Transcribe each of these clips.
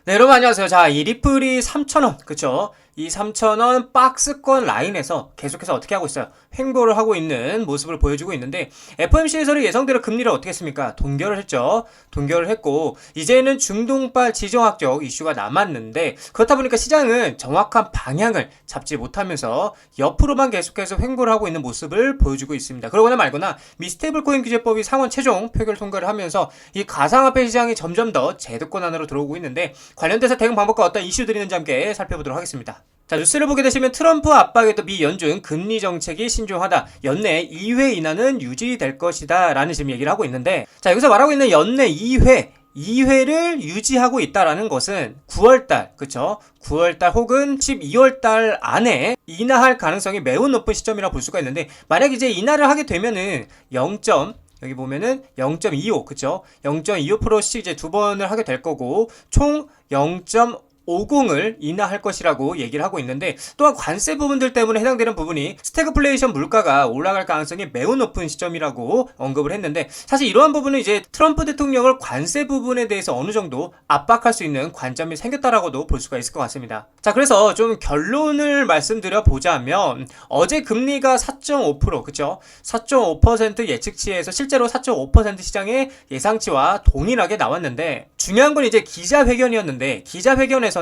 네, 여러분 안녕하세요. 자, 이 리플이 3,000원, 그쵸? 이 3,000원 박스권 라인에서 계속해서 어떻게 하고 있어요? 횡보를 하고 있는 모습을 보여주고 있는데, FOMC에서는 예상대로 금리를 어떻게 했습니까? 동결을 했죠. 동결을 했고, 이제는 중동발 지정학적 이슈가 남았는데, 그렇다 보니까 시장은 정확한 방향을 잡지 못하면서 옆으로만 계속해서 횡보를 하고 있는 모습을 보여주고 있습니다. 그러거나 말거나 미스테이블 코인 규제법이 상원 최종 표결 통과를 하면서 이 가상화폐 시장이 점점 더 제도권 안으로 들어오고 있는데, 관련돼서 대응 방법과 어떤 이슈들이 있는지 함께 살펴보도록 하겠습니다. 자, 뉴스를 보게 되시면 트럼프 압박에 또 미 연준 금리 정책이 신중하다. 연내 2회 인하는 유지될 것이다. 라는 지금 얘기를 하고 있는데, 자, 여기서 말하고 있는 연내 2회를 유지하고 있다라는 것은 9월달, 그쵸? 9월달 혹은 12월달 안에 인하할 가능성이 매우 높은 시점이라 볼 수가 있는데, 만약 이제 인하를 하게 되면은 여기 보면은 0.25, 그쵸? 0.25%씩 이제 두 번을 하게 될 거고, 총 0.50을 인하할 것이라고 얘기를 하고 있는데, 또한 관세 부분들 때문에 해당되는 부분이 스태그플레이션 물가가 올라갈 가능성이 매우 높은 시점이라고 언급을 했는데, 사실 이러한 부분은 이제 트럼프 대통령을 관세 부분에 대해서 어느 정도 압박할 수 있는 관점이 생겼다라고도 볼 수가 있을 것 같습니다. 자, 그래서 좀 결론을 말씀드려 보자면, 어제 금리가 4.5%, 그쵸? 4.5% 예측치에서 실제로 4.5% 시장의 예상치와 동일하게 나왔는데, 중요한 건 이제 기자회견이었는데, 기자회견에서는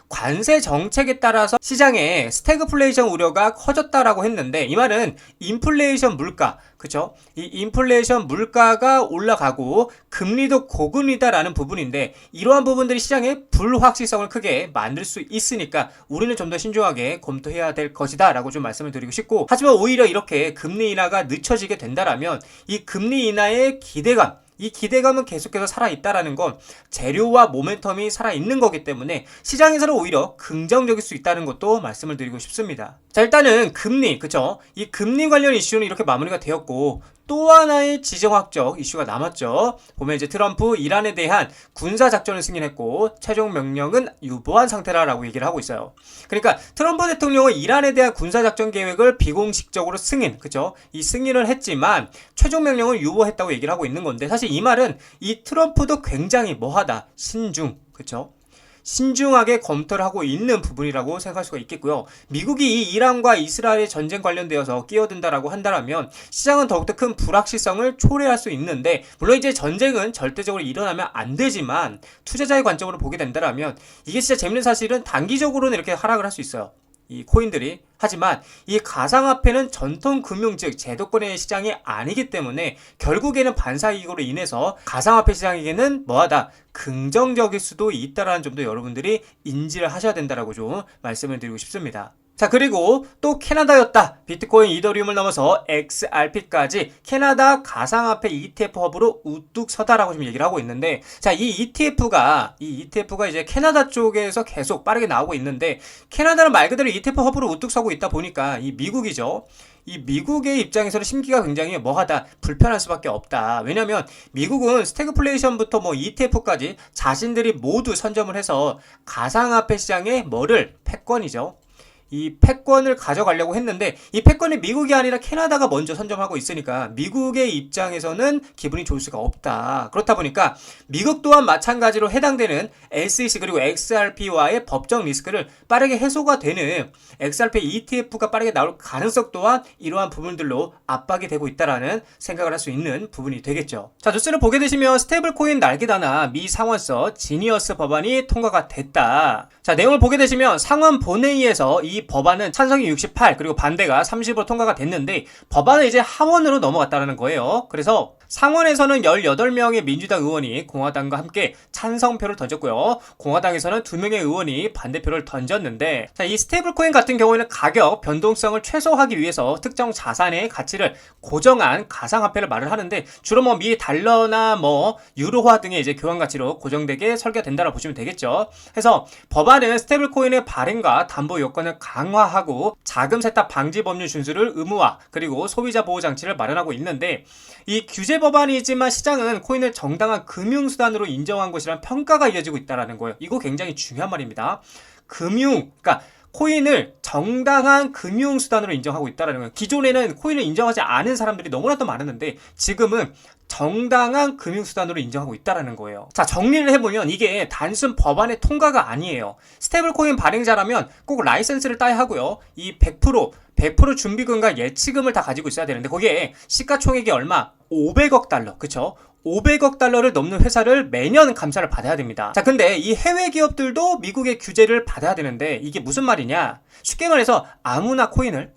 관세 정책에 따라서 시장에 스태그플레이션 우려가 커졌다라고 했는데, 이 말은 인플레이션 물가, 그쵸? 이 인플레이션 물가가 올라가고 금리도 고금리다라는 부분인데, 이러한 부분들이 시장의 불확실성을 크게 만들 수 있으니까 우리는 좀 더 신중하게 검토해야 될 것이다 라고 좀 말씀을 드리고 싶고, 하지만 오히려 이렇게 금리 인하가 늦춰지게 된다라면 이 금리 인하의 이 기대감은 계속해서 살아있다라는 건 재료와 모멘텀이 살아있는 거기 때문에 시장에서는 오히려 긍정적일 수 있다는 것도 말씀을 드리고 싶습니다. 자, 일단은 금리, 그쵸? 이 금리 관련 이슈는 이렇게 마무리가 되었고, 또 하나의 지정학적 이슈가 남았죠. 보면 이제 트럼프 이란에 대한 군사작전을 승인했고, 최종 명령은 유보한 상태라고 얘기를 하고 있어요. 그러니까 트럼프 대통령은 이란에 대한 군사작전 계획을 비공식적으로 그쵸? 이 승인을 했지만 최종 명령을 유보했다고 얘기를 하고 있는 건데, 사실 이 말은 이 트럼프도 굉장히 뭐하다, 그쵸? 신중하게 검토를 하고 있는 부분이라고 생각할 수가 있겠고요. 미국이 이 이란과 이스라엘의 전쟁 관련되어서 끼어든다라고 한다면 시장은 더욱더 큰 불확실성을 초래할 수 있는데, 물론 이제 전쟁은 절대적으로 일어나면 안 되지만 투자자의 관점으로 보게 된다면 이게 진짜 재밌는 사실은 단기적으로는 이렇게 하락을 할 수 있어요. 이 코인들이. 하지만 이 가상화폐는 전통 금융 즉 제도권의 시장이 아니기 때문에 결국에는 반사이익으로 인해서 가상화폐 시장에게는 뭐하다, 긍정적일 수도 있다라는 점도 여러분들이 인지를 하셔야 된다라고 좀 말씀을 드리고 싶습니다. 자, 그리고 또 캐나다였다. 비트코인, 이더리움을 넘어서 XRP까지 캐나다 가상화폐 ETF 허브로 우뚝 서다라고 지금 얘기를 하고 있는데, 자, 이 ETF가 이제 캐나다 쪽에서 계속 빠르게 나오고 있는데, 캐나다는 말 그대로 ETF 허브로 우뚝 서고 있다 보니까 이 미국이죠. 이 미국의 입장에서는 심기가 굉장히 뭐하다, 불편할 수밖에 없다. 왜냐면 미국은 스태그플레이션부터 ETF까지 자신들이 모두 선점을 해서 가상화폐 시장에 패권이죠. 이 패권을 가져가려고 했는데, 이 패권이 미국이 아니라 캐나다가 먼저 선점하고 있으니까 미국의 입장에서는 기분이 좋을 수가 없다. 그렇다 보니까 미국 또한 마찬가지로 해당되는 SEC 그리고 XRP와의 법적 리스크를 빠르게 해소가 되는 XRP ETF가 빠르게 나올 가능성 또한 이러한 부분들로 압박이 되고 있다라는 생각을 할 수 있는 부분이 되겠죠. 자, 뉴스를 보게 되시면 스테이블코인 날개다나 미 상원서 지니어스 법안이 통과가 됐다. 자, 내용을 보게 되시면 상원 본회의에서 이 법안은 찬성이 68 그리고 반대가 30으로 통과가 됐는데, 법안은 이제 하원으로 넘어갔다는 거예요. 그래서 상원에서는 18명의 민주당 의원이 공화당과 함께 찬성표를 던졌고요. 공화당에서는 2명의 의원이 반대표를 던졌는데, 자, 이 스테이블코인 같은 경우에는 가격 변동성을 최소화하기 위해서 특정 자산의 가치를 고정한 가상화폐를 말을 하는데, 주로 미 달러나 유로화 등의 이제 교환 가치로 고정되게 설계된다고 보시면 되겠죠. 그래서 법안은 스테이블코인의 발행과 담보 요건을 강화하고 자금 세탁 방지 법률 준수를 의무화, 그리고 소비자 보호 장치를 마련하고 있는데, 이 규제 법안이지만 시장은 코인을 정당한 금융수단으로 인정한 것이라는 평가가 이어지고 있다는 거예요. 이거 굉장히 중요한 말입니다. 그러니까 코인을 정당한 금융수단으로 인정하고 있다는 거예요. 기존에는 코인을 인정하지 않은 사람들이 너무나도 많았는데 지금은 정당한 금융수단으로 인정하고 있다는 거예요. 자, 정리를 해보면 이게 단순 법안의 통과가 아니에요. 스테이블 코인 발행자라면 꼭 라이센스를 따야 하고요. 이 100% 준비금과 예치금을 다 가지고 있어야 되는데 거기에 시가총액이 얼마? 500억 달러. 그쵸? 500억 달러를 넘는 회사를 매년 감사를 받아야 됩니다. 자, 근데 이 해외 기업들도 미국의 규제를 받아야 되는데 이게 무슨 말이냐? 쉽게 말해서 아무나 코인을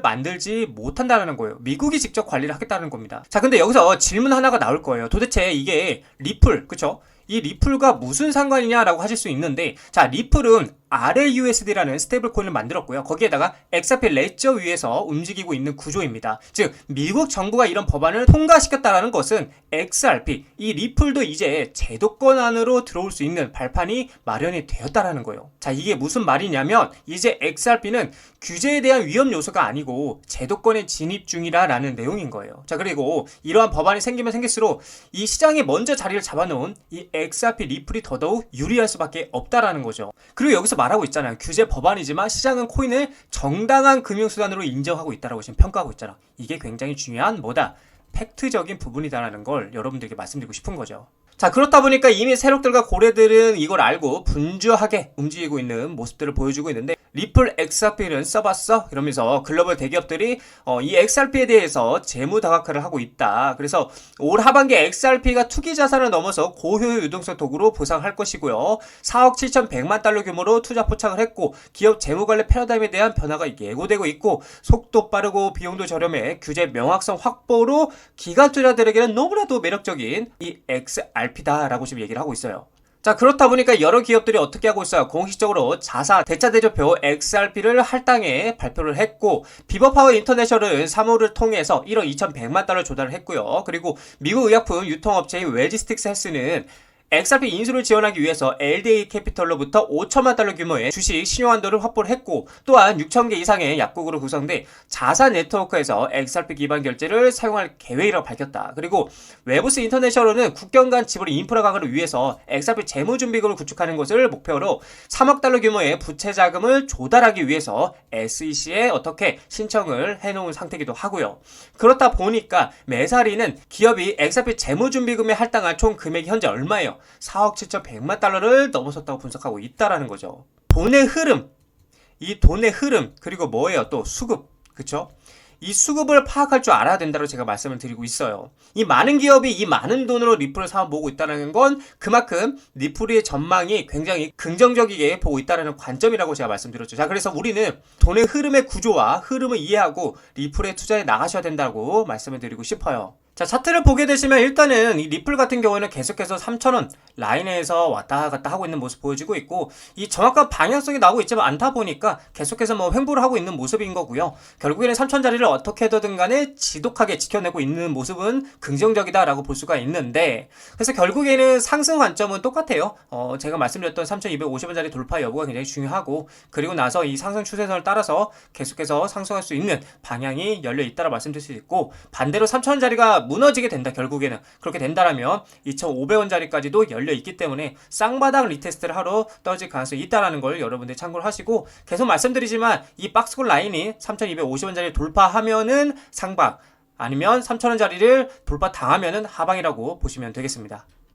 만들지 못한다는 거예요. 미국이 직접 관리를 하겠다는 겁니다. 자, 근데 여기서 질문 하나가 나올 거예요. 도대체 이게 리플, 그쵸? 이 리플과 무슨 상관이냐라고 하실 수 있는데, 자, 리플은 RAUSD라는 스테이블 코인을 만들었고요. 거기에다가 XRP 레저 위에서 움직이고 있는 구조입니다. 즉, 미국 정부가 이런 법안을 통과시켰다는 것은 XRP, 이 리플도 이제 제도권 안으로 들어올 수 있는 발판이 마련이 되었다는 거예요. 자, 이게 무슨 말이냐면 이제 XRP는 규제에 대한 위험 요소가 아니고 제도권에 진입 중이라는 내용인 거예요. 자, 그리고 이러한 법안이 생기면 생길수록 이 시장에 먼저 자리를 잡아놓은 이 XRP 리플이 더더욱 유리할 수밖에 없다라는 거죠. 그리고 여기서 말하고 있잖아요. 규제 법안이지만 시장은 코인을 정당한 금융수단으로 인정하고 있다라고 지금 평가하고 있잖아. 이게 굉장히 중요한 뭐다? 팩트적인 부분이다라는 걸 여러분들에게 말씀드리고 싶은 거죠. 자, 그렇다 보니까 이미 세력들과 고래들은 이걸 알고 분주하게 움직이고 있는 모습들을 보여주고 있는데 리플 XRP는 써봤어? 이러면서 글로벌 대기업들이 이 XRP에 대해서 재무 다각화를 하고 있다. 그래서 올 하반기에 XRP가 투기 자산을 넘어서 고효율 유동성 도구로 보상할 것이고요. 4억 7,100만 달러 규모로 투자 포착을 했고 기업 재무관리 패러다임에 대한 변화가 예고되고 있고 속도 빠르고 비용도 저렴해 규제 명확성 확보로 기관 투자들에게는 너무나도 매력적인 이 XRP다라고 지금 얘기를 하고 있어요. 자, 그렇다 보니까 여러 기업들이 어떻게 하고 있어요? 공식적으로 자사 대차 대조표 XRP를 할당에 발표를 했고 비버파워 인터내셔널은 사무를 통해서 1억 2,100만 달러 조달을 했고요. 그리고 미국 의약품 유통업체인 웨지스틱스 헬스는 XRP 인수를 지원하기 위해서 LDA 캐피털로부터 5천만 달러 규모의 주식 신용한도를 확보를 했고 또한 6천 개 이상의 약국으로 구성돼 자산 네트워크에서 XRP 기반 결제를 사용할 계획이라고 밝혔다. 그리고 웨브스 인터내셔널은 국경 간 지불 인프라 강화를 위해서 XRP 재무준비금을 구축하는 것을 목표로 3억 달러 규모의 부채 자금을 조달하기 위해서 SEC에 어떻게 신청을 해놓은 상태이기도 하고요. 그렇다 보니까 메사리는 기업이 XRP 재무준비금에 할당한 총 금액이 현재 얼마예요? 4억 7,100만 달러를 넘어섰다고 분석하고 있다라는 거죠. 돈의 흐름, 이 돈의 흐름, 그리고 뭐예요? 또 수급, 그쵸? 이 수급을 파악할 줄 알아야 된다고 제가 말씀을 드리고 있어요. 이 많은 기업이 이 많은 돈으로 리플을 사모으고 있다는 건 그만큼 리플의 전망이 굉장히 긍정적이게 보고 있다는 관점이라고 제가 말씀드렸죠. 자, 그래서 우리는 돈의 흐름의 구조와 흐름을 이해하고 리플에 투자해 나가셔야 된다고 말씀을 드리고 싶어요. 자, 차트를 보게 되시면 일단은 이 리플 같은 경우에는 계속해서 3,000원 라인에서 왔다 갔다 하고 있는 모습 보여지고 있고 이 정확한 방향성이 나오고 있지만 않다 보니까 계속해서 뭐 횡보를 하고 있는 모습인 거고요. 결국에는 3,000 자리를 어떻게든 간에 지독하게 지켜내고 있는 모습은 긍정적이다라고 볼 수가 있는데 그래서 결국에는 상승 관점은 똑같아요. 제가 말씀드렸던 3,250원 자리 돌파 여부가 굉장히 중요하고 그리고 나서 이 상승 추세선을 따라서 계속해서 상승할 수 있는 방향이 열려 있다고 말씀드릴 수 있고 반대로 3,000원 자리가 무너지게 된다. 결국에는 그렇게 된다라면 2,500원 자리까지도 열려 있기 때문에 쌍바닥 리테스트를 하러 떨어질 가능성이 있다라는 걸 여러분들 참고를 하시고 계속 말씀드리지만 이 박스권 라인이 3,250원 자리를 돌파하면은 상방 아니면 3,000원 자리를 돌파 당하면은 하방이라고 보시면 되겠습니다.